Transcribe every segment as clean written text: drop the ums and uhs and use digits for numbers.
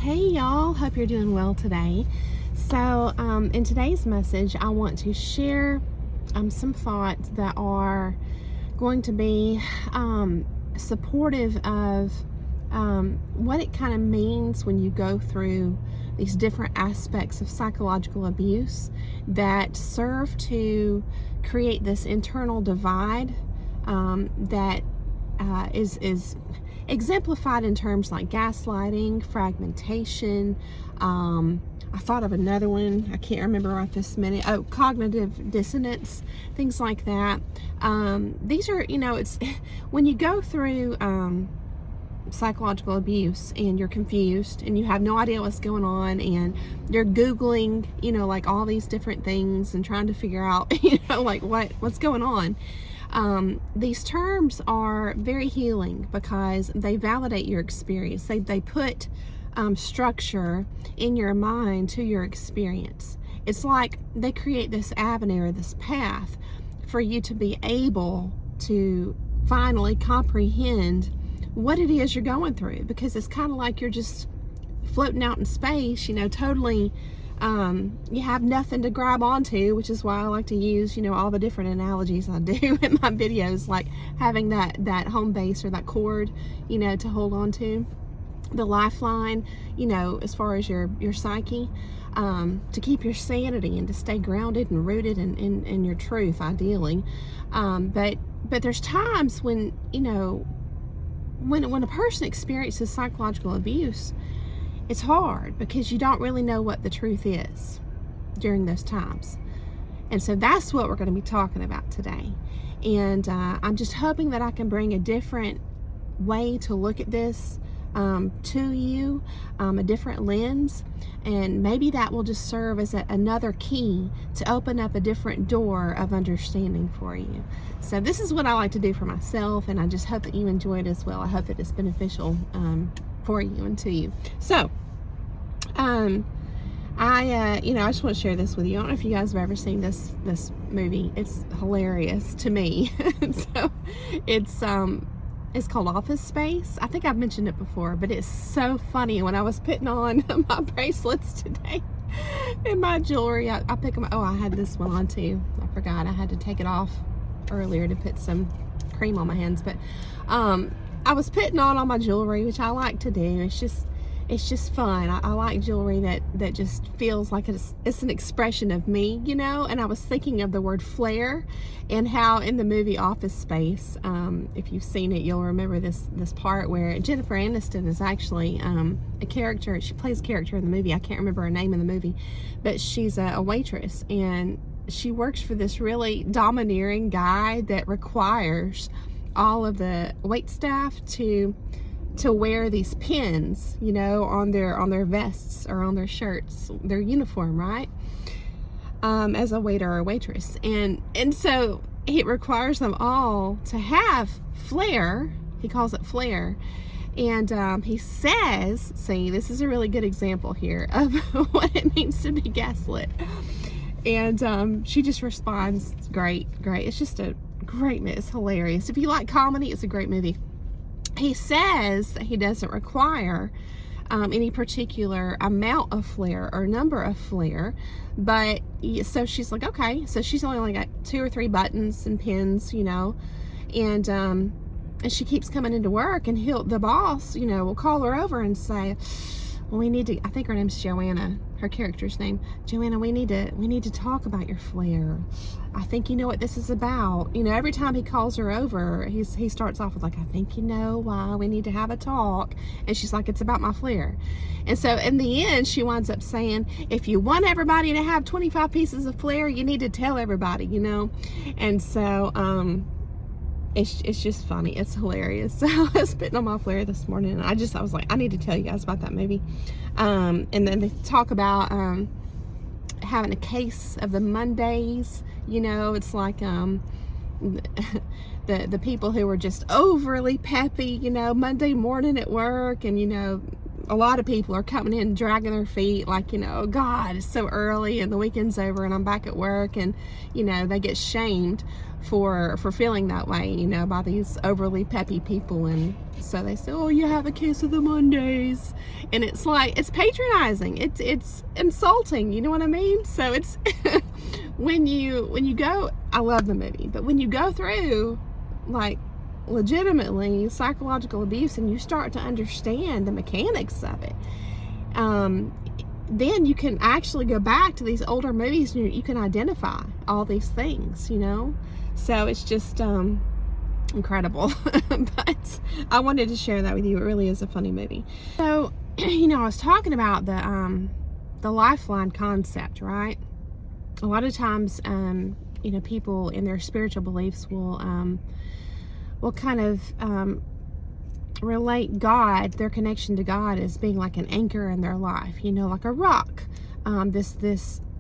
Hey y'all, hope you're doing well today. So in today's message, I want to share some thoughts that are going to be supportive of what it kind of means when you go through these different aspects of psychological abuse that serve to create this internal divide that is exemplified in terms like gaslighting, fragmentation. I thought of another one. I can't remember right this minute. Oh, cognitive dissonance, things like that. These are, it's when you go through psychological abuse and you're confused and you have no idea what's going on and you're Googling, like all these different things and trying to figure out, like what's going on. These terms are very healing because they validate your experience. They put structure in your mind to your experience. It's like they create this avenue or this path for you to be able to finally comprehend what it is you're going through, because it's kind of like you're just floating out in space, totally. You have nothing to grab onto, which is why I like to use, all the different analogies I do in my videos, like having that home base or that cord, to hold on to, the lifeline, as far as your psyche, to keep your sanity and to stay grounded and rooted in your truth, ideally. But there's times when, when a person experiences psychological abuse, it's hard because you don't really know what the truth is during those times. And so that's what we're going to be talking about today. And I'm just hoping that I can bring a different way to look at this to you, a different lens, and maybe that will just serve as another key to open up a different door of understanding for you. So this is what I like to do for myself, and I just hope that you enjoy it as well. I hope that it's beneficial for you and to you. So I just want to share this with you. I don't know if you guys have ever seen this movie. It's hilarious to me. So it's called Office Space. I think I've mentioned it before, but it's so funny. When I was putting on my bracelets today and my jewelry, I pick them. Oh, I had this one on too. I forgot. I had to take it off earlier to put some cream on my hands, but I was putting on all my jewelry, which I like to do. It's just fun. I like jewelry that just feels like it's an expression of me, and I was thinking of the word flair and how in the movie Office Space, if you've seen it, you'll remember this part where Jennifer Aniston is actually a character. She plays a character in the movie. I can't remember her name in the movie, but she's a waitress, and she works for this really domineering guy that requires all of the wait staff to wear these pins, on their vests or on their shirts, their uniform, right? As a waiter or a waitress. And so it requires them all to have flair. He calls it flair. And he says, see, this is a really good example here of what it means to be gaslit. And she just responds, great. It's just a great, it's hilarious. If you like comedy, it's a great movie. He says that he doesn't require any particular amount of flair or number of flair, but so she's like, okay, so she's only got 2 or 3 buttons and pins, and she keeps coming into work, and the boss, will call her over and say, well, we need to, I think her name's Joanna, her character's name, Joanna, we need to talk about your flair. I think you know what this is about. Every time he calls her over, he starts off with like, I think you know why we need to have a talk. And she's like, it's about my flair. And so in the end, she winds up saying, if you want everybody to have 25 pieces of flair, you need to tell everybody, And so, it's just funny. It's hilarious. So I was spitting on my flair this morning, and I was like, I need to tell you guys about that movie. And then they talk about having a case of the Mondays. It's like the people who were just overly peppy, Monday morning at work, and a lot of people are coming in dragging their feet like, you know, God, it's so early and the weekend's over and I'm back at work, and, you know, they get shamed for feeling that way, you know, by these overly peppy people. And so they say, oh, you have a case of the Mondays, and it's like, it's patronizing, it's insulting, you know what I mean? So it's when you go, I love the movie, but when you go through like legitimately psychological abuse and you start to understand the mechanics of it, then you can actually go back to these older movies and you can identify all these things, you know. So it's just incredible. But I wanted to share that with you. It really is a funny movie. So, you know, I was talking about the lifeline concept, right? A lot of times, you know, people in their spiritual beliefs will kind of relate God, their connection to God, as being like an anchor in their life, you know, like a rock,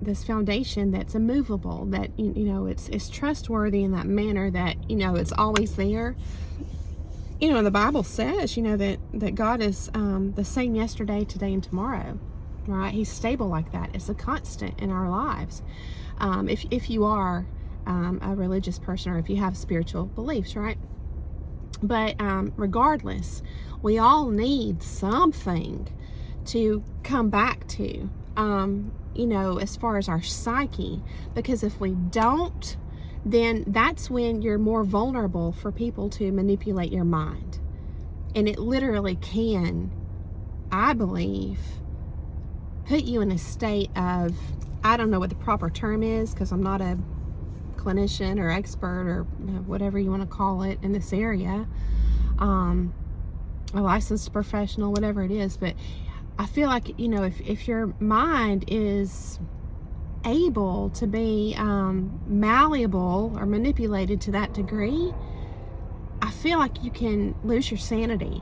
this foundation that's immovable, that you know it's trustworthy in that manner, that you know it's always there. You know, the Bible says, you know, that God is the same yesterday, today, and tomorrow, right? He's stable like that. It's a constant in our lives. If you are a religious person, or if you have spiritual beliefs, right? But regardless, we all need something to come back to, you know, as far as our psyche, because if we don't, then that's when you're more vulnerable for people to manipulate your mind. And it literally can, I believe, put you in a state of, I don't know what the proper term is, because I'm not a clinician or expert or whatever you want to call it in this area, a licensed professional, whatever it is. But I feel like, you know, if your mind is able to be malleable or manipulated to that degree, I feel like you can lose your sanity.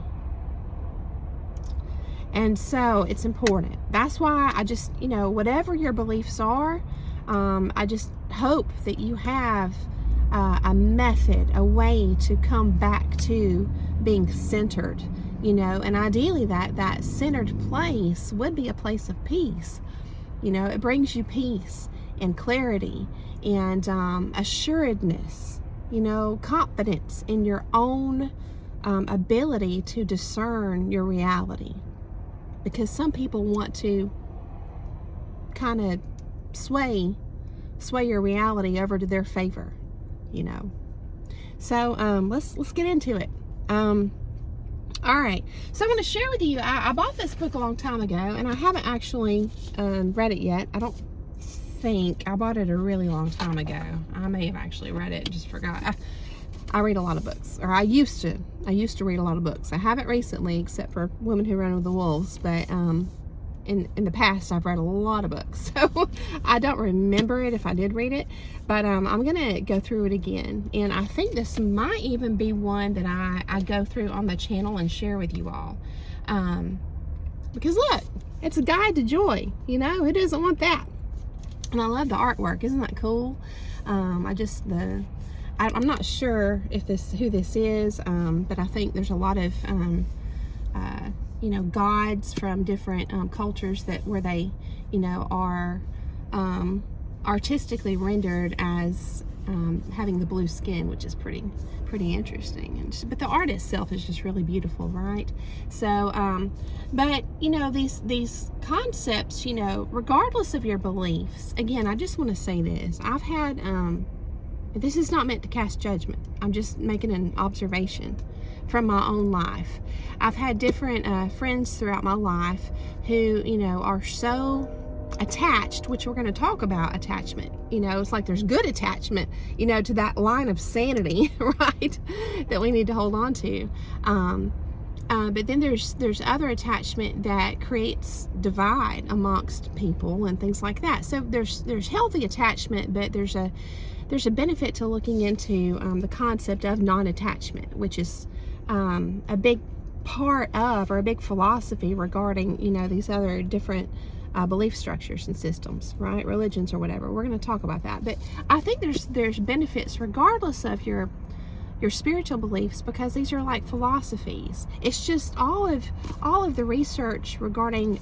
And so it's important. That's why I just, you know, whatever your beliefs are, I just hope that you have a method, a way to come back to being centered, you know, and ideally that centered place would be a place of peace. You know, it brings you peace and clarity and assuredness, you know, confidence in your own ability to discern your reality. Because some people want to kind of sway your reality over to their favor, you know. So let's get into it. All right, so I'm going to share with you, I bought this book a long time ago, and I haven't actually read it yet. I don't think I bought it a really long time ago. I may have actually read it and just forgot. I read a lot of books, or I used to read a lot of books. I haven't recently, except for Women Who Run with the Wolves, but in the past I've read a lot of books, so I don't remember it if I did read it, but I'm gonna go through it again, and I think this might even be one that I go through on the channel and share with you all, because look, it's a guide to joy, you know, who doesn't want that? And I love the artwork. Isn't that cool? I'm not sure if who this is, but I think there's a lot of you know, gods from different cultures where they, you know, are artistically rendered as having the blue skin, which is pretty interesting. But the art itself is just really beautiful, right? So, but you know, these concepts, you know, regardless of your beliefs. Again, I just want to say this: I've had this is not meant to cast judgment. I'm just making an observation from my own life. I've had different friends throughout my life who, you know, are so attached, which we're going to talk about attachment. You know, it's like there's good attachment, you know, to that line of sanity, right, that we need to hold on to. But then there's other attachment that creates divide amongst people and things like that. So there's healthy attachment, but there's a benefit to looking into the concept of non-attachment, which is a big part of, or a big philosophy regarding, you know, these other different belief structures and systems, right? Religions or whatever. We're going to talk about that. But I think there's benefits regardless of your your spiritual beliefs, because these are like philosophies. It's just all of the research regarding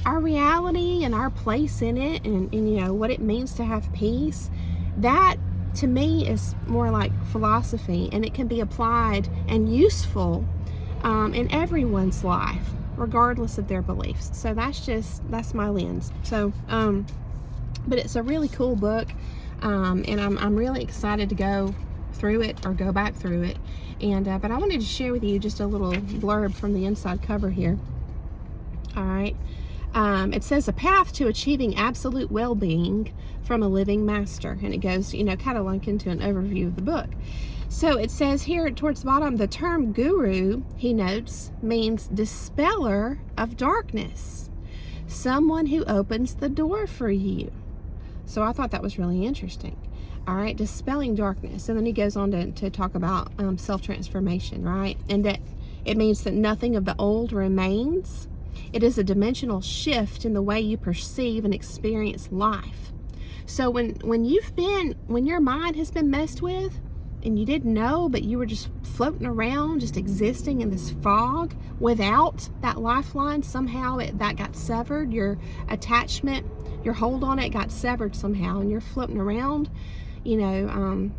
our reality and our place in it, and you know what it means to have peace. That to me is more like philosophy, and it can be applied and useful in everyone's life, regardless of their beliefs. So that's my lens. So but it's a really cool book, and I'm really excited to go through it, or go back through it. And but I wanted to share with you just a little blurb from the inside cover here. All right. It says, a path to achieving absolute well-being from a living master. And it goes, you know, kind of like into an overview of the book. So it says here towards the bottom, the term guru, he notes, means dispeller of darkness, someone who opens the door for you. So I thought that was really interesting. All right, dispelling darkness. And then he goes on to talk about self-transformation, right? And that it means that nothing of the old remains. It is a dimensional shift in the way you perceive and experience life. So when your mind has been messed with and you didn't know, but you were just floating around, just existing in this fog without that lifeline, somehow that got severed, your attachment, your hold on it got severed somehow, and you're floating around, you know,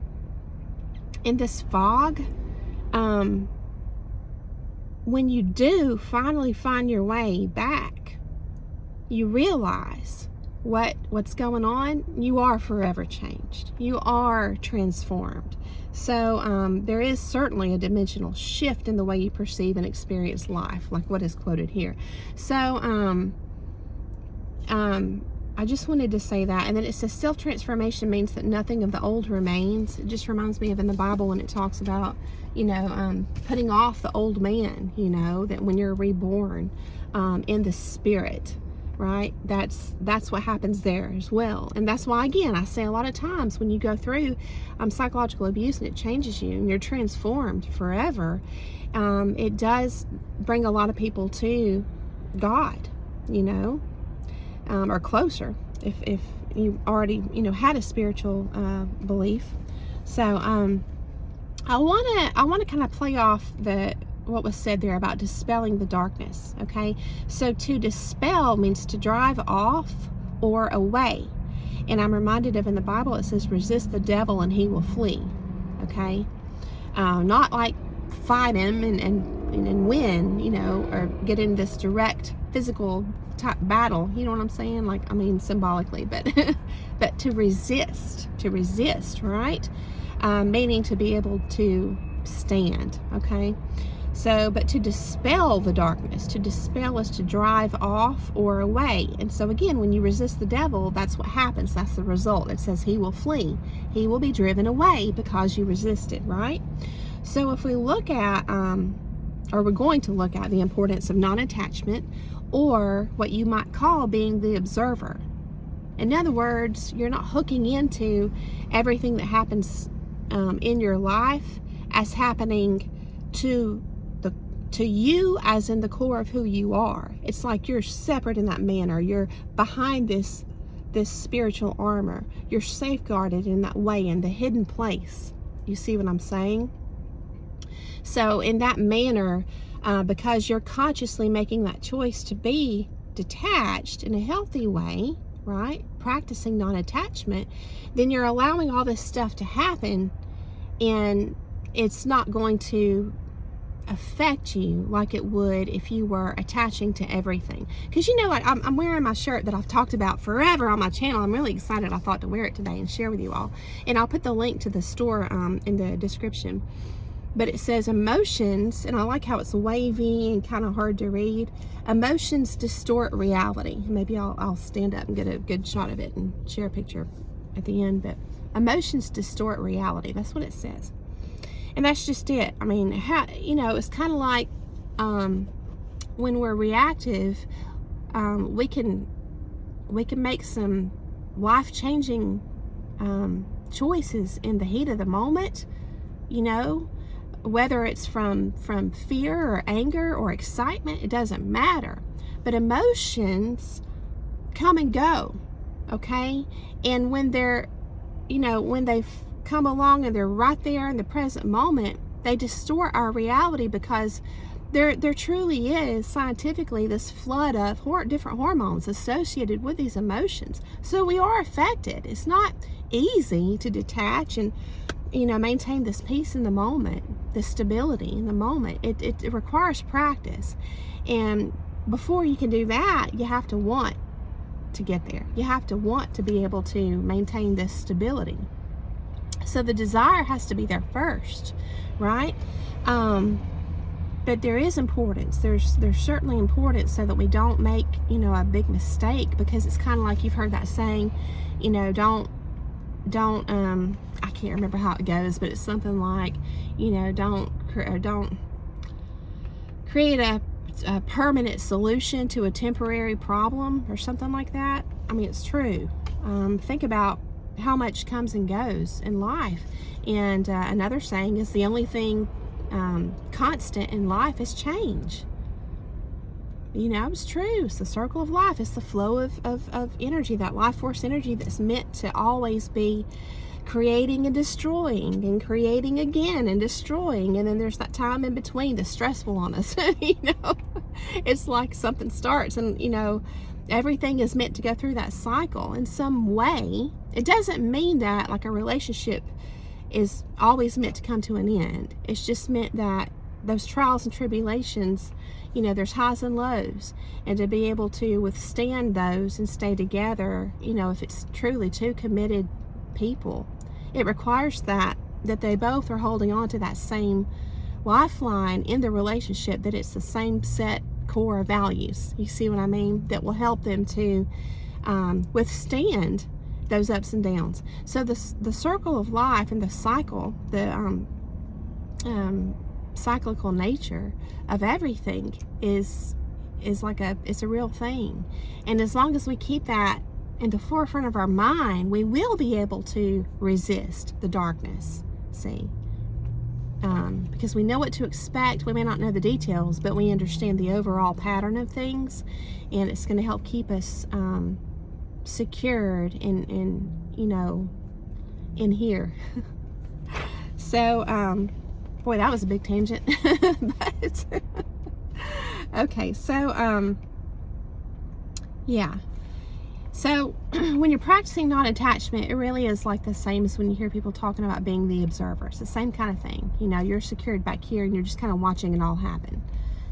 in this fog. When you do finally find your way back, you realize what's going on. You are forever changed. You are transformed. So there is certainly a dimensional shift in the way you perceive and experience life, like what is quoted here. So I just wanted to say that. And then it says self-transformation means that nothing of the old remains. It just reminds me of in the Bible when it talks about, you know, putting off the old man, you know, that when you're reborn in the spirit, right? That's what happens there as well. And that's why, again, I say a lot of times when you go through psychological abuse and it changes you and you're transformed forever, it does bring a lot of people to God, you know, or closer if you already, you know, had a spiritual belief. So I want to kind of play off what was said there about dispelling the darkness. Okay, so to dispel means to drive off or away, and I'm reminded of in the Bible it says resist the devil and he will flee. Okay, not like fight him and win, you know, or get in this direct physical type battle, you know what I'm saying? Like, I mean, symbolically, but but to resist, right? Meaning to be able to stand. Okay, so but to dispel the darkness, to dispel is to drive off or away. And so again, when you resist the devil, that's what happens. That's the result. It says he will flee, he will be driven away because you resisted, right? So if we look at or we're going to look at the importance of non-attachment, or what you might call being the observer. In other words, you're not hooking into everything that happens in your life as happening to you as in the core of who you are. It's like you're separate in that manner. You're behind this spiritual armor. You're safeguarded in that way, in the hidden place. You see what I'm saying? So in that manner, because you're consciously making that choice to be detached in a healthy way, right? Practicing non-attachment, then you're allowing all this stuff to happen, and it's not going to affect you like it would if you were attaching to everything. Because you know what, I'm wearing my shirt that I've talked about forever on my channel. I'm really excited. I thought to wear it today and share with you all, and I'll put the link to the store in the description. But it says emotions, and I like how it's wavy and kind of hard to read. Emotions distort reality. Maybe I'll stand up and get a good shot of it and share a picture at the end. But emotions distort reality. That's what it says. And that's just it. I mean, you know, it's kind of like when we're reactive, we can make some life-changing choices in the heat of the moment, you know. Whether it's from fear or anger or excitement, it doesn't matter. But emotions come and go, okay? And when they're, you know, when they come along and they're right there in the present moment, they distort our reality, because there truly is scientifically this flood of different hormones associated with these emotions. So we are affected. It's not easy to detach and, you know, maintain this peace in the moment, this stability in the moment. It requires practice. And before you can do that, you have to want to get there. You have to want to be able to maintain this stability. So the desire has to be there first, right? But there is importance. There's certainly importance, so that we don't make, you know, a big mistake, because it's kind of like, you've heard that saying, you know, don't I can't remember how it goes, but it's something like, you know, don't create a permanent solution to a temporary problem, or something like that. I mean, it's true. Think about how much comes and goes in life. And another saying is, the only thing constant in life is change. You know, it's true. It's the circle of life. It's the flow of energy, that life force energy that's meant to always be creating and destroying, and creating again and destroying. And then there's that time in between that's stressful on us. You know, it's like something starts, and, you know, everything is meant to go through that cycle in some way. It doesn't mean that, like, a relationship is always meant to come to an end. It's just meant that those trials and tribulations, you know, there's highs and lows, and to be able to withstand those and stay together, you know, if it's truly two committed people, it requires that they both are holding on to that same lifeline in the relationship, that it's the same set core of values. You see what I mean? That will help them to withstand those ups and downs. So the circle of life and the cycle, the cyclical nature of everything is like it's a real thing. And as long as we keep that in the forefront of our mind, we will be able to resist the darkness. See, because we know what to expect. We may not know the details, but we understand the overall pattern of things, and it's going to help keep us secured in you know, in here. So boy, that was a big tangent. But okay, so yeah, so when you're practicing non-attachment, it really is like the same as when you hear people talking about being the observer. It's the same kind of thing. You know, you're secured back here and you're just kind of watching it all happen.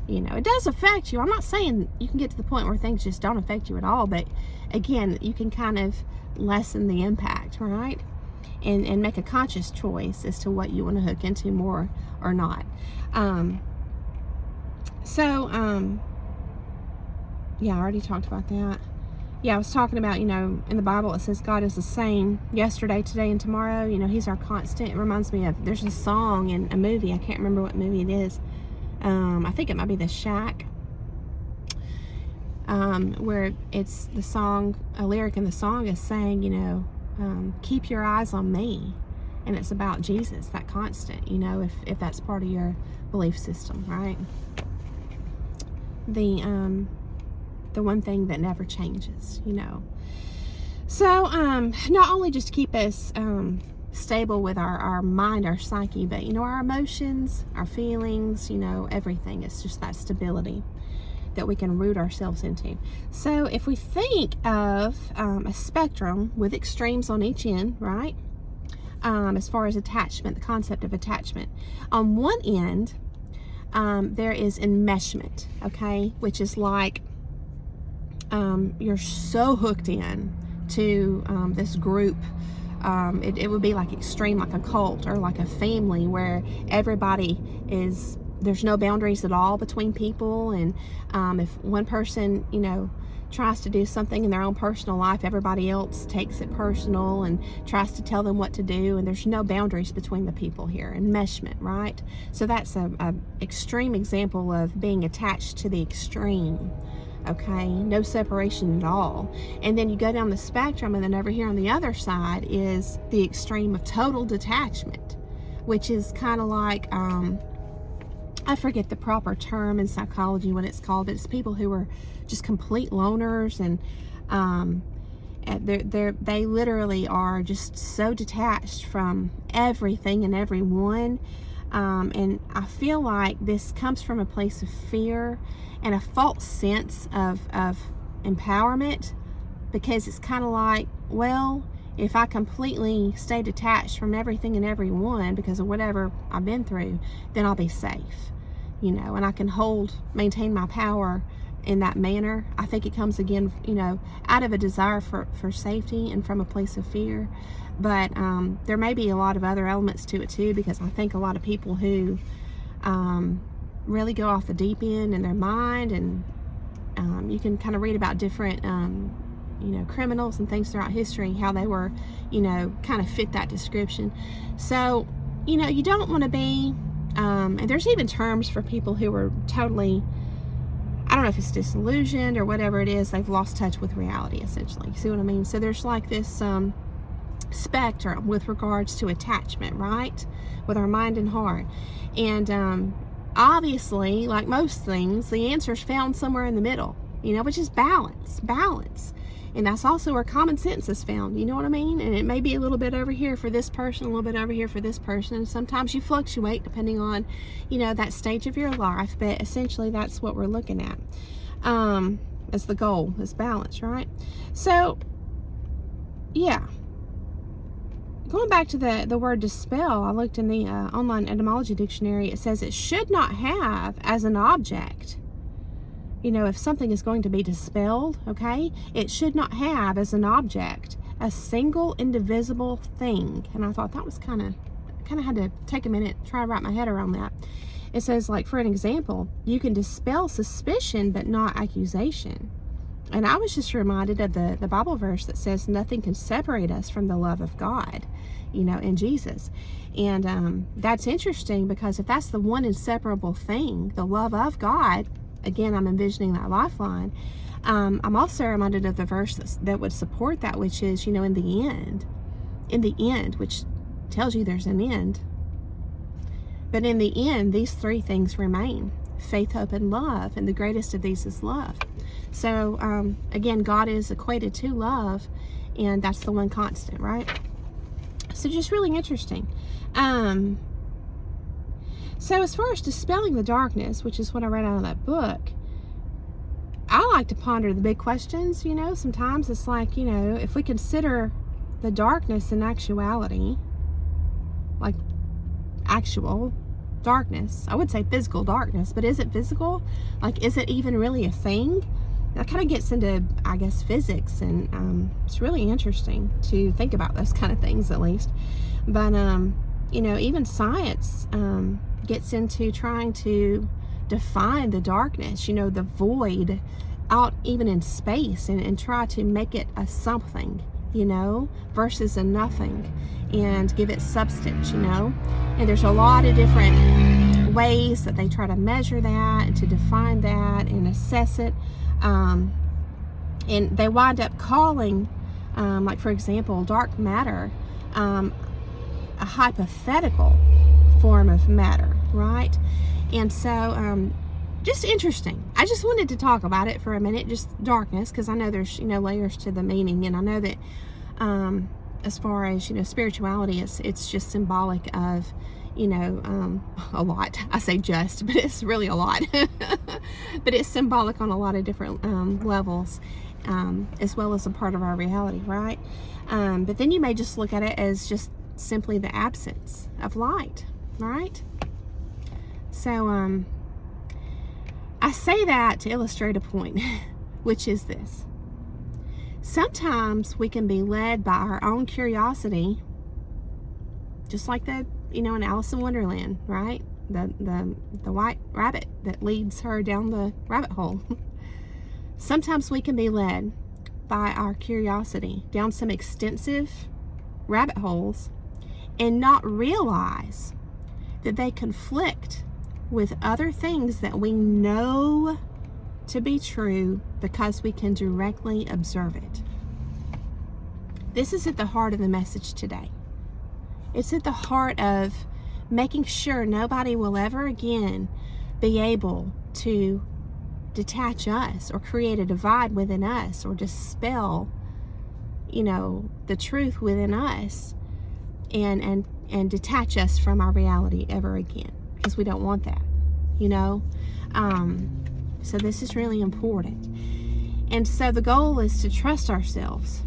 You know, it does affect you. I'm not saying you can get to the point where things just don't affect you at all, but again, you can kind of lessen the impact, right? And make a conscious choice as to what you want to hook into more or not. Yeah, I already talked about that. Yeah, I was talking about, you know, in the Bible it says God is the same yesterday, today, and tomorrow. You know, He's our constant. It reminds me of, there's a song in a movie, I can't remember what movie it is. I think it might be The Shack, where it's the song, a lyric in the song is saying, you know, keep your eyes on me. And it's about Jesus, that constant, you know, if that's part of your belief system, right? The one thing that never changes, you know. So not only just keep us stable with our mind, our psyche, but, you know, our emotions, our feelings, you know, everything. It's just that stability that we can root ourselves into. So if we think of a spectrum with extremes on each end, right? As far as attachment, the concept of attachment. On one end, there is enmeshment, okay? Which is like you're so hooked in to this group. It would be like extreme, like a cult or like a family where everybody is, there's no boundaries at all between people. And if one person, you know, tries to do something in their own personal life, everybody else takes it personal and tries to tell them what to do, and there's no boundaries between the people here. Enmeshment, right? So that's a extreme example of being attached to the extreme. Okay, no separation at all. And then you go down the spectrum, and then over here on the other side is the extreme of total detachment, which is kind of like I forget the proper term in psychology, what it's called, but it's people who are just complete loners, and They literally are just so detached from everything and everyone. And I feel like this comes from a place of fear and a false sense of empowerment, because it's kind of like, well, if I completely stay detached from everything and everyone because of whatever I've been through, then I'll be safe, and I can maintain my power in that manner. I think it comes again, out of a desire for safety and from a place of fear. But there may be a lot of other elements to it too, because I think a lot of people who really go off the deep end in their mind, and you can kind of read about different criminals and things throughout history, how they were, kind of fit that description. So, you don't want to be, and there's even terms for people who are totally, I don't know if it's disillusioned or whatever it is, they've lost touch with reality, essentially. See what I mean? So there's like this spectrum with regards to attachment, right? With our mind and heart. And obviously, like most things, the answer is found somewhere in the middle, which is balance. And that's also where common sense is found, you know what I mean? And it may be a little bit over here for this person, a little bit over here for this person. And sometimes you fluctuate depending on, that stage of your life. But essentially, that's what we're looking at as the goal, is balance, right? So, yeah. Going back to the word dispel, I looked in the online etymology dictionary. It says it should not have as an object. If something is going to be dispelled, okay, it should not have as an object a single indivisible thing. And I thought that was kind of had to take a minute, try to wrap my head around that. It says, like, for an example, you can dispel suspicion but not accusation. And I was just reminded of the Bible verse that says nothing can separate us from the love of God, in Jesus. And that's interesting, because if that's the one inseparable thing, the love of God, again, I'm envisioning that lifeline. I'm also reminded of the verse that would support that, which is, in the end, which tells you there's an end. But in the end, these three things remain: faith, hope, and love. And the greatest of these is love. So, again, God is equated to love, and that's the one constant, right? So just really interesting. So as far as dispelling the darkness, which is what I read out of that book, I like to ponder the big questions. Sometimes it's like, if we consider the darkness in actuality, like actual darkness, I would say physical darkness, but is it physical? Like, is it even really a thing? That kind of gets into, I guess, physics, and it's really interesting to think about those kind of things, at least. But even science gets into trying to define the darkness, the void out even in space, and try to make it a something, versus a nothing, and give it substance, and there's a lot of different ways that they try to measure that and to define that and assess it, and they wind up calling, like, for example, dark matter a hypothetical form of matter, right? And so just interesting. I just wanted to talk about it for a minute, just darkness, because I know there's layers to the meaning, and I know that as far as spirituality, it's just symbolic of a lot. I say just, but it's really a lot. But it's symbolic on a lot of different levels, as well as a part of our reality, right? But then you may just look at it as just simply the absence of light, right? So I say that to illustrate a point, which is this: sometimes we can be led by our own curiosity, just like in Alice in Wonderland, right? The white rabbit that leads her down the rabbit hole. Sometimes we can be led by our curiosity down some extensive rabbit holes and not realize that they conflict with other things that we know to be true because we can directly observe it. This is at the heart of the message today. It's at the heart of making sure nobody will ever again be able to detach us or create a divide within us or dispel the truth within us and detach us from our reality ever again, because we don't want that, so this is really important. And so the goal is to trust ourselves,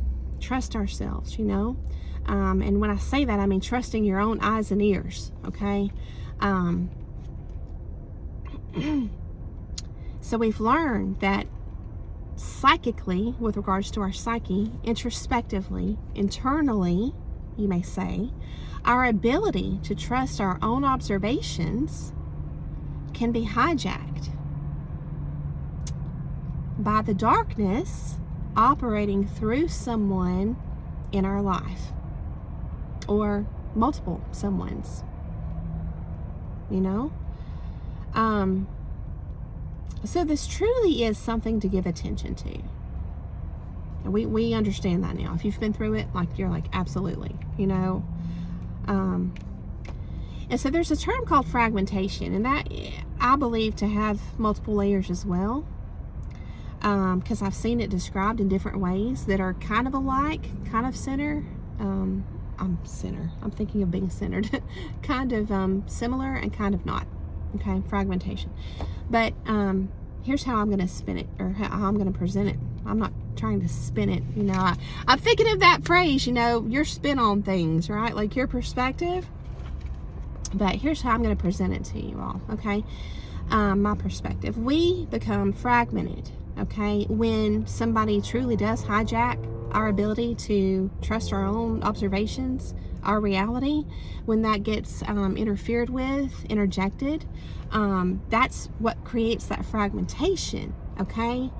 and when I say that, I mean trusting your own eyes and ears, okay? So we've learned that psychically, with regards to our psyche, introspectively, internally, you may say, our ability to trust our own observations can be hijacked by the darkness operating through someone in our life, or multiple someones, so this truly is something to give attention to. And we understand that now. If you've been through it, you're like, absolutely, and so there's a term called fragmentation, and that I believe to have multiple layers as well, because I've seen it described in different ways that are kind of alike, kind of center. I'm thinking of being centered. Kind of similar and kind of not. Okay, fragmentation. But here's how I'm going to spin it, or how I'm going to present it. I'm not trying to spin it, I'm thinking of that phrase, your spin on things, right? Like your perspective. But here's how I'm going to present it to you all, okay? My perspective. We become fragmented, okay, when somebody truly does hijack our ability to trust our own observations, our reality. When that gets interfered with, interjected, that's what creates that fragmentation, okay?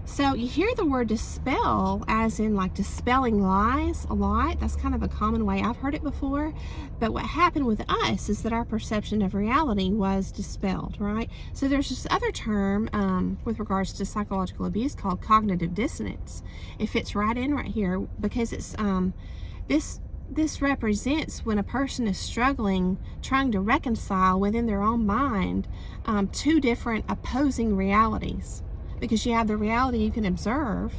So you hear the word dispel as in dispelling lies a lot. That's kind of a common way I've heard it before. But what happened with us is that our perception of reality was dispelled, right? So there's this other term with regards to psychological abuse called cognitive dissonance. It fits right in right here, because it's this represents when a person is struggling, trying to reconcile within their own mind two different opposing realities. Because you have the reality you can observe,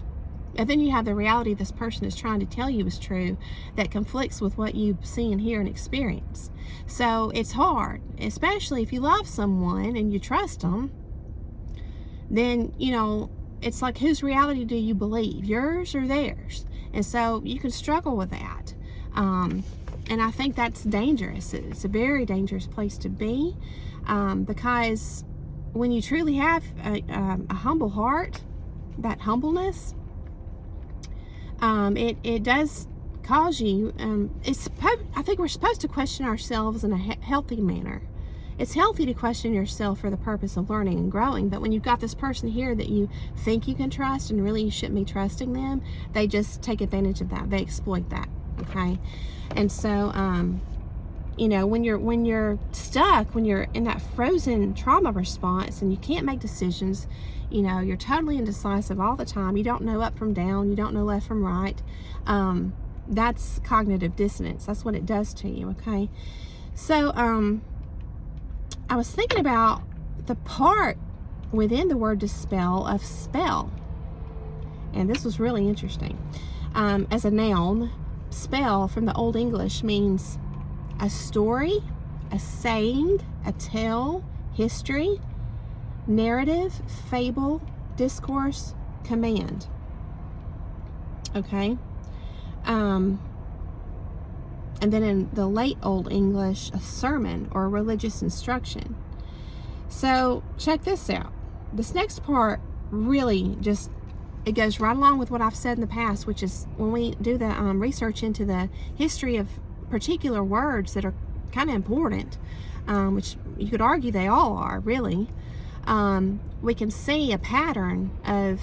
and then you have the reality this person is trying to tell you is true that conflicts with what you see and hear and experience. So it's hard, especially if you love someone and you trust them. Then, it's like, whose reality do you believe, yours or theirs? And so you can struggle with that. And I think that's dangerous. It's a very dangerous place to be, because when you truly have a humble heart, that humbleness, it does cause you, I think we're supposed to question ourselves in a healthy manner. It's healthy to question yourself for the purpose of learning and growing, but when you've got this person here that you think you can trust and really you shouldn't be trusting them, they just take advantage of that. They exploit that, okay? And so, when you're stuck, when you're in that frozen trauma response and you can't make decisions, you're totally indecisive all the time. You don't know up from down. You don't know left from right. That's cognitive dissonance. That's what it does to you, okay? So, I was thinking about the part within the word dispel of spell. And this was really interesting. As a noun, spell from the Old English means a story, a saying, a tale, history, narrative, fable, discourse, command. Okay? And then in the late Old English, a sermon or religious instruction. So check this out. This next part really it goes right along with what I've said in the past, which is when we do the research into the history of particular words that are kind of important, which you could argue they all are, really. We can see a pattern of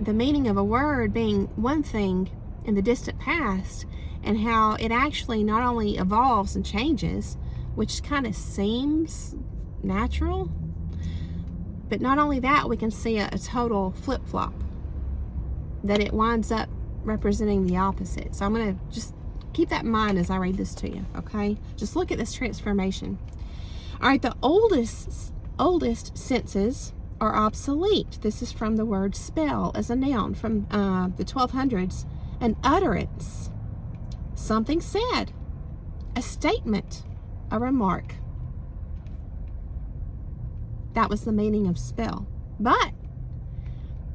the meaning of a word being one thing in the distant past, and how it actually not only evolves and changes, which kind of seems natural, but not only that, we can see a total flip-flop, that it winds up representing the opposite. So I'm going to just keep that in mind as I read this to you, okay? Just look at this transformation. All right, the oldest senses are obsolete. This is from the word spell as a noun from the 1200s. An utterance, something said, a statement, a remark. That was the meaning of spell. But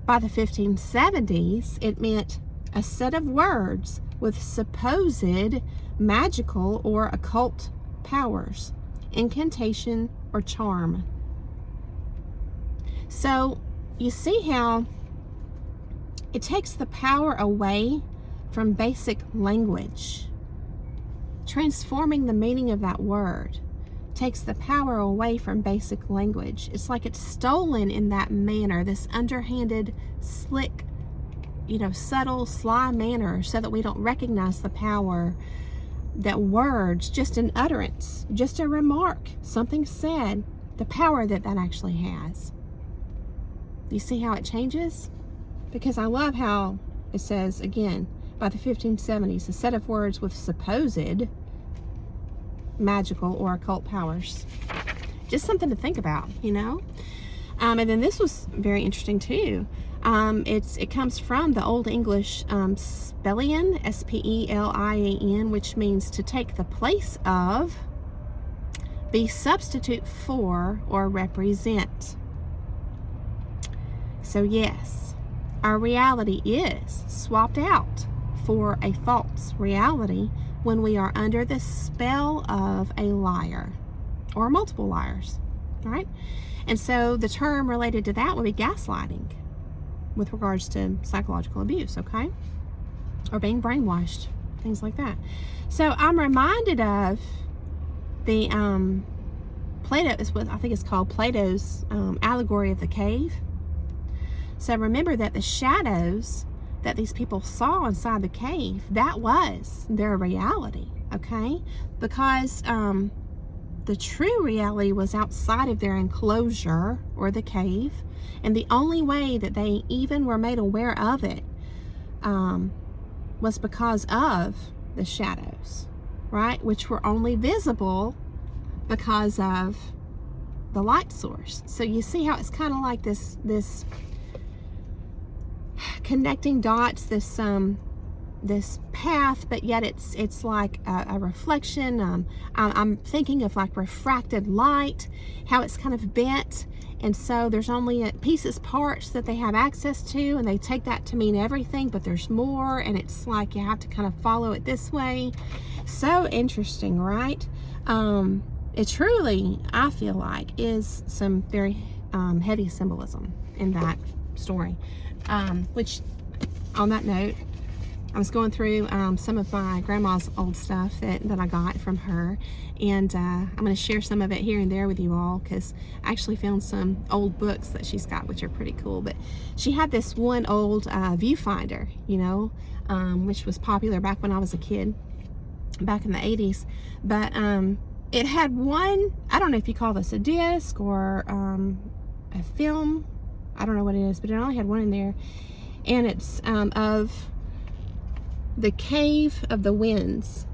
by the 1570s, it meant a set of words with supposed magical or occult powers, incantation, or charm. So you see how it takes the power away from basic language. Transforming the meaning of that word takes the power away from basic language. It's like it's stolen in that manner, this underhanded, slick, subtle, sly manner, so that we don't recognize the power that words, just an utterance, just a remark, something said, the power that actually has. You see how it changes? Because I love how it says, again, by the 1570s, a set of words with supposed magical or occult powers. Just something to think about, And then this was very interesting too. It comes from the Old English spelian, S-P-E-L-I-A-N, which means to take the place of, be substitute for, or represent. So yes, our reality is swapped out for a false reality when we are under the spell of a liar or multiple liars, right? And so the term related to that would be gaslighting with regards to psychological abuse, okay? Or being brainwashed, things like that. So I'm reminded of the Plato, is what I think it's called, Plato's allegory of the cave. So remember that the shadows that these people saw inside the cave, that was their reality, okay? Because the true reality was outside of their enclosure or the cave, and the only way that they even were made aware of it was because of the shadows, right? Which were only visible because of the light source. So you see how it's kind of like this connecting dots, this path, but yet it's like a reflection. I'm thinking of like refracted light, how it's kind of bent, and so there's only pieces, parts that they have access to, and they take that to mean everything, but there's more, and it's like you have to kind of follow it this way. So interesting, right? It truly, I feel like, is some very heavy symbolism in that story. Which, on that note, I was going through some of my grandma's old stuff that I got from her, and I'm going to share some of it here and there with you all, because I actually found some old books that she's got, which are pretty cool. But she had this one old viewfinder, which was popular back when I was a kid, back in the 80s. But it had one, I don't know if you call this a disc or a film, I don't know what it is, but it only had one in there, and it's of the Cave of the Winds,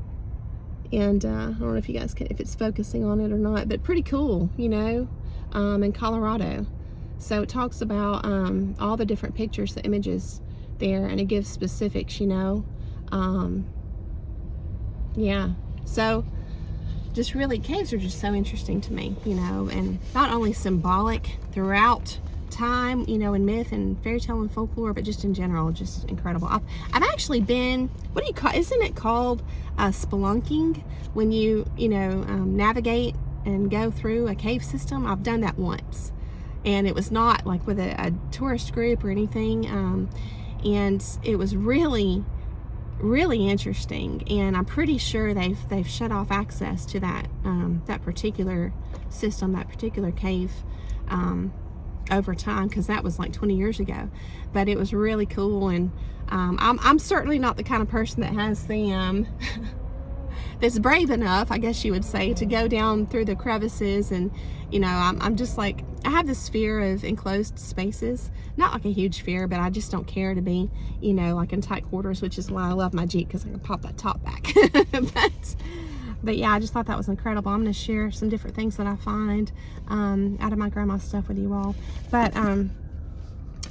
and I don't know if you guys can, if it's focusing on it or not, but pretty cool, in Colorado. So it talks about all the different pictures, the images there, and it gives specifics, yeah. So just really, caves are just so interesting to me, and not only symbolic throughout time, in myth and fairy tale and folklore, but just in general, just incredible. I've actually been, what do you call, isn't it called spelunking, when you navigate and go through a cave system? I've done that once, and it was not like with a tourist group or anything, and it was really interesting, and I'm pretty sure they've shut off access to that that particular system, that particular cave, over time, because that was like 20 years ago. But it was really cool, and I'm certainly not the kind of person that has the that's brave enough, I guess you would say, to go down through the crevices, and I'm just like, I have this fear of enclosed spaces. Not like a huge fear, but I just don't care to be like in tight quarters, which is why I love my Jeep, because I can pop that top back. But yeah, I just thought that was incredible. I'm going to share some different things that I find out of my grandma's stuff with you all. But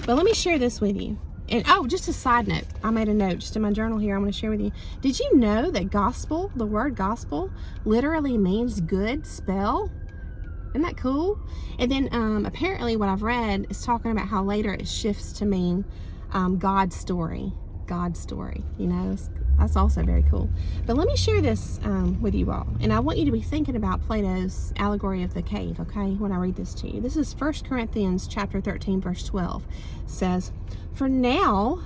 let me share this with you. And oh, just a side note, I made a note just in my journal here. I'm going to share with you. Did you know that gospel, the word gospel, literally means good spell? Isn't that cool? And then apparently what I've read is talking about how later it shifts to mean God's story. God's story, you know, that's also very cool. But let me share this with you all. And I want you to be thinking about Plato's allegory of the cave, okay, when I read this to you. This is 1 Corinthians chapter 13, verse 12. It says, "For now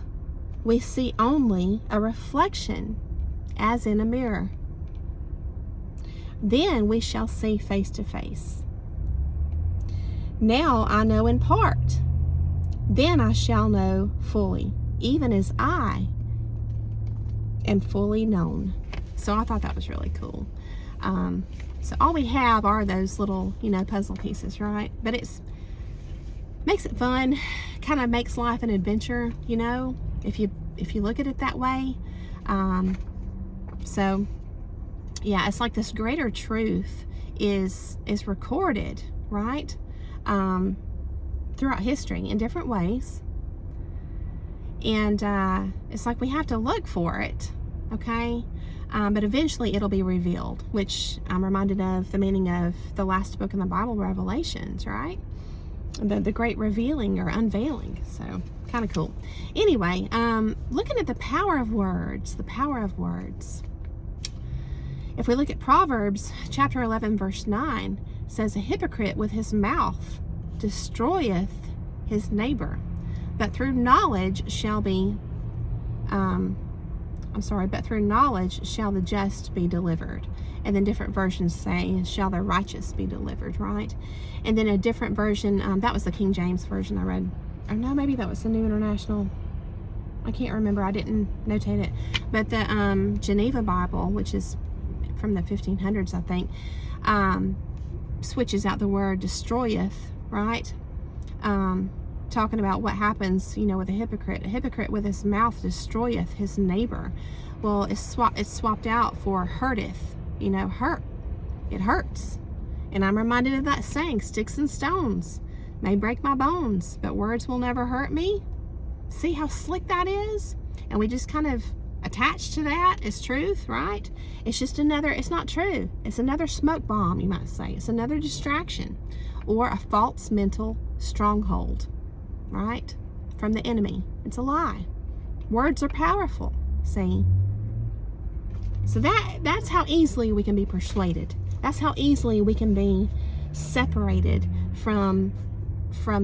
we see only a reflection as in a mirror. Then we shall see face to face. Now I know in part, then I shall know fully, even as I am fully known." So I thought that was really cool. So all we have are those little, you know, puzzle pieces, right? But it's makes it fun, kind of makes life an adventure, you know, if you look at it that way. So yeah, it's like this greater truth is recorded, right? Throughout history in different ways. And it's like we have to look for it, okay? But eventually it'll be revealed, which I'm reminded of the meaning of the last book in the Bible, Revelations, right? The great revealing or unveiling. So kind of cool. Anyway, looking at the power of words, If we look at Proverbs chapter 11, verse 9, it says, "A hypocrite with his mouth destroyeth his neighbor, but through knowledge shall the just be delivered." And then different versions say, "Shall the righteous be delivered," right? And then a different version, that was the King James version I read. Or no, maybe that was the New International. I can't remember. I didn't notate it. But the Geneva Bible, which is from the 1500s, I think, switches out the word destroyeth, right? Talking about what happens, you know, with a hypocrite. A hypocrite with his mouth destroyeth his neighbor. Well, it's swapped out for hurteth, you know, hurt. It hurts. And I'm reminded of that saying, "Sticks and stones may break my bones, but words will never hurt me." See how slick that is? And we just kind of attach to that as truth, right? It's just another, it's not true. It's another smoke bomb, you might say. It's another distraction or a false mental stronghold, right? From the enemy. It's a lie. Words are powerful, see? So that's how easily we can be persuaded. That's how easily we can be separated from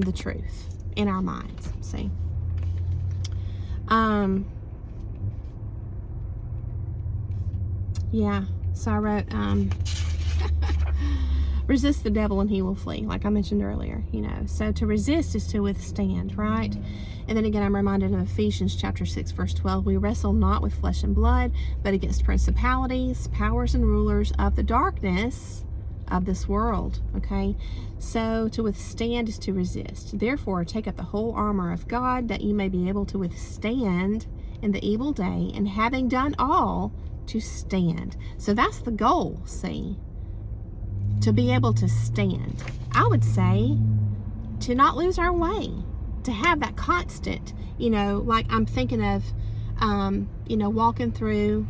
the truth in our minds, see? Yeah, so I wrote, resist the devil and he will flee, like I mentioned earlier, you know. So to resist is to withstand, right? And then again, I'm reminded of Ephesians chapter 6, verse 12. "We wrestle not with flesh and blood, but against principalities, powers, and rulers of the darkness of this world," okay? So to withstand is to resist. "Therefore, take up the whole armor of God, that you may be able to withstand in the evil day, and having done all, to stand." So that's the goal, see? To be able to stand. I would say to not lose our way, to have that constant, you know, like I'm thinking of, you know, walking through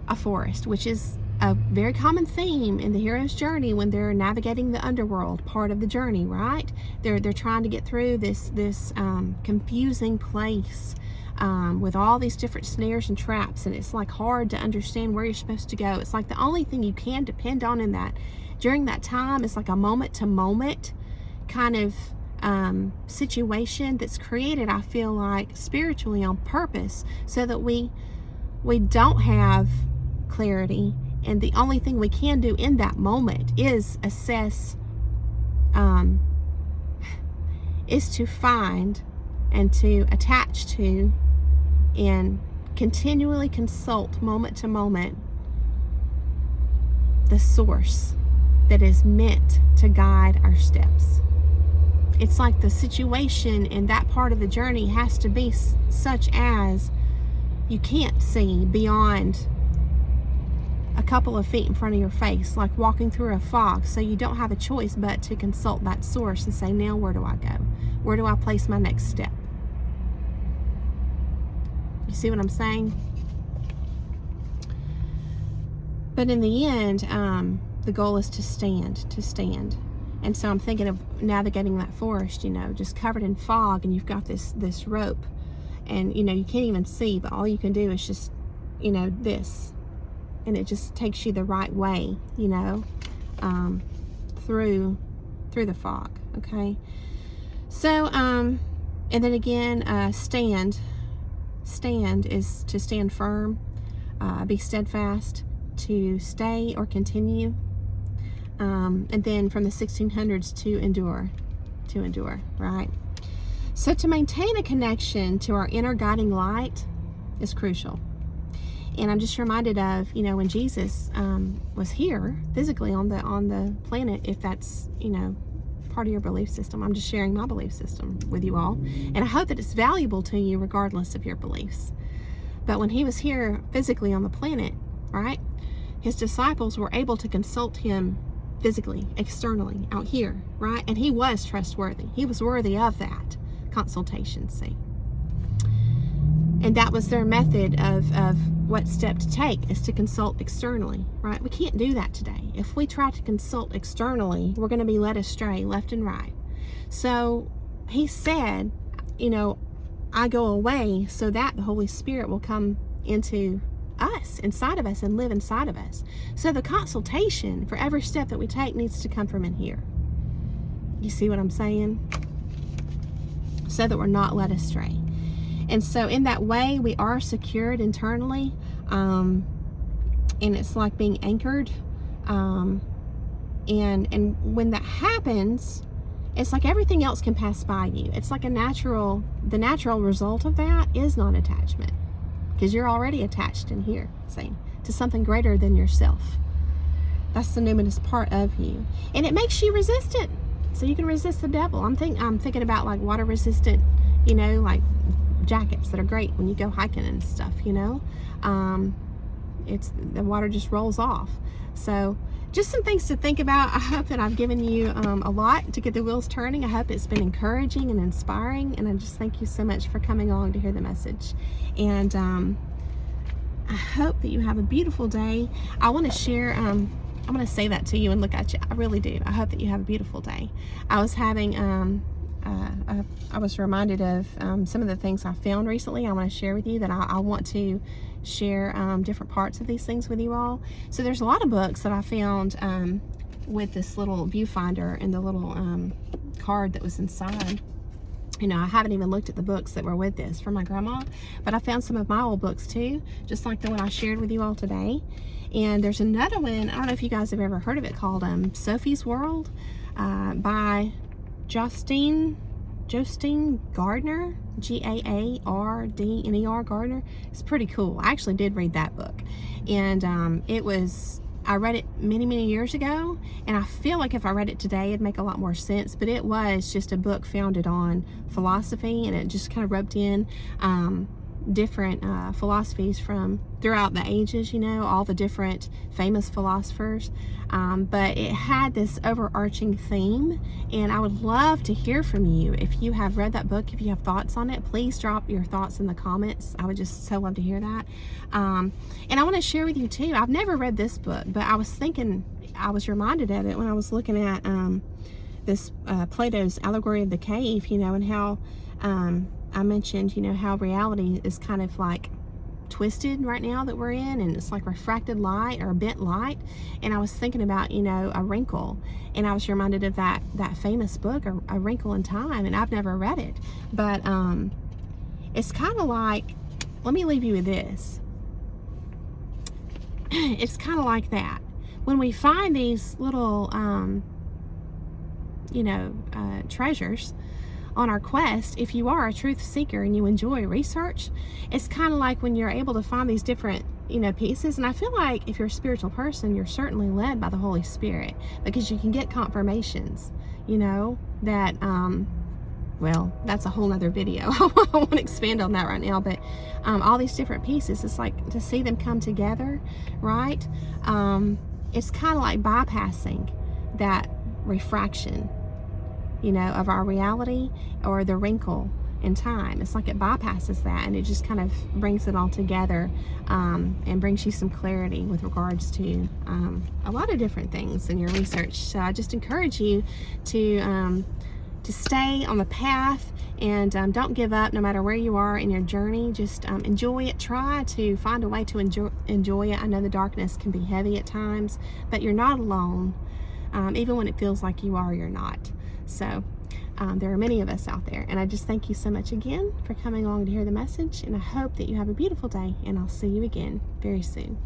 a forest, which is a very common theme in the hero's journey when they're navigating the underworld part of the journey, right? They're trying to get through this confusing place with all these different snares and traps, and it's like hard to understand where you're supposed to go. It's like the only thing you can depend on in that during that time is like a moment to moment kind of situation that's created, I feel like, spiritually on purpose, so that we don't have clarity, and the only thing we can do in that moment is assess, is to find and to attach to and continually consult moment to moment the source that is meant to guide our steps. It's like the situation in that part of the journey has to be such as you can't see beyond a couple of feet in front of your face, like walking through a fog, so you don't have a choice but to consult that source and say, now where do I go? Where do I place my next step? You see what I'm saying? But in the end, the goal is to stand. And so I'm thinking of navigating that forest, just covered in fog, and you've got this rope, and you can't even see, but all you can do is just this, and it just takes you the right way, through the fog. Okay, so and then again, stand is to stand firm, be steadfast, to stay or continue, and then from the 1600s, to endure, right? So to maintain a connection to our inner guiding light is crucial. And I'm just reminded of, when Jesus was here physically on the planet, if that's, part of your belief system. I'm just sharing my belief system with you all. And I hope that it's valuable to you regardless of your beliefs. But when he was here physically on the planet, right, his disciples were able to consult him physically, externally, out here, right? And he was trustworthy. He was worthy of that consultation, see? And that was their method of what step to take, is to consult externally, right? We can't do that today. If we try to consult externally, we're going to be led astray left and right. So he said, I go away so that the Holy Spirit will come into us, inside of us, and live inside of us. So the consultation for every step that we take needs to come from in here. You see what I'm saying? So that we're not led astray. And so in that way, we are secured internally, and it's like being anchored. And when that happens, it's like everything else can pass by you. It's like the natural result of that is non-attachment, because you're already attached in here, see, to something greater than yourself. That's the numinous part of you, and it makes you resistant, so you can resist the devil. I'm thinking about like water resistant, like jackets that are great when you go hiking and stuff. It's the water just rolls off. So just some things to think about. I hope that I've given you a lot to get the wheels turning. I hope it's been encouraging and inspiring, and I just thank you so much for coming along to hear the message. And I hope that you have a beautiful day. I want to share, I'm going to say that to you and look at you. I really do. I hope that you have a beautiful day. I was having, I was reminded of some of the things I found recently. I want to share with you that I want to share different parts of these things with you all. So there's a lot of books that I found with this little viewfinder and the little card that was inside. I haven't even looked at the books that were with this from my grandma, but I found some of my old books too, just like the one I shared with you all today. And there's another one, I don't know if you guys have ever heard of it, called Sophie's World by Justine Gardner, Gardner, Gardner. It's pretty cool. I actually did read that book, and I read it many years ago, and I feel like if I read it today, it'd make a lot more sense. But it was just a book founded on philosophy, and it just kind of rubbed in different philosophies from throughout the ages, all the different famous philosophers, but it had this overarching theme, and I would love to hear from you. If you have read that book, if you have thoughts on it, please drop your thoughts in the comments. I would just so love to hear that. And I want to share with you too, I've never read this book, but I was reminded of it when I was looking at this Plato's Allegory of the Cave, and how I mentioned, how reality is kind of like twisted right now that we're in, and it's like refracted light or bent light. And I was thinking about, a wrinkle, and I was reminded of that famous book, A Wrinkle in Time, and I've never read it, but it's kind of like, let me leave you with this. It's kind of like that. When we find these little, treasures on our quest, if you are a truth seeker and you enjoy research, it's kind of like when you're able to find these different pieces. And I feel like if you're a spiritual person, you're certainly led by the Holy Spirit, because you can get confirmations that well, that's a whole nother video. I won't expand on that right now, but all these different pieces, it's like to see them come together, right? It's kind of like bypassing that refraction, you know, of our reality or the wrinkle in time. It's like it bypasses that, and it just kind of brings it all together, and brings you some clarity with regards to a lot of different things in your research. So I just encourage you to stay on the path, and don't give up no matter where you are in your journey. Just enjoy it. Try to find a way to enjoy it. I know the darkness can be heavy at times, but you're not alone. Even when it feels like you are, you're not. So there are many of us out there, and I just thank you so much again for coming along to hear the message, and I hope that you have a beautiful day, and I'll see you again very soon.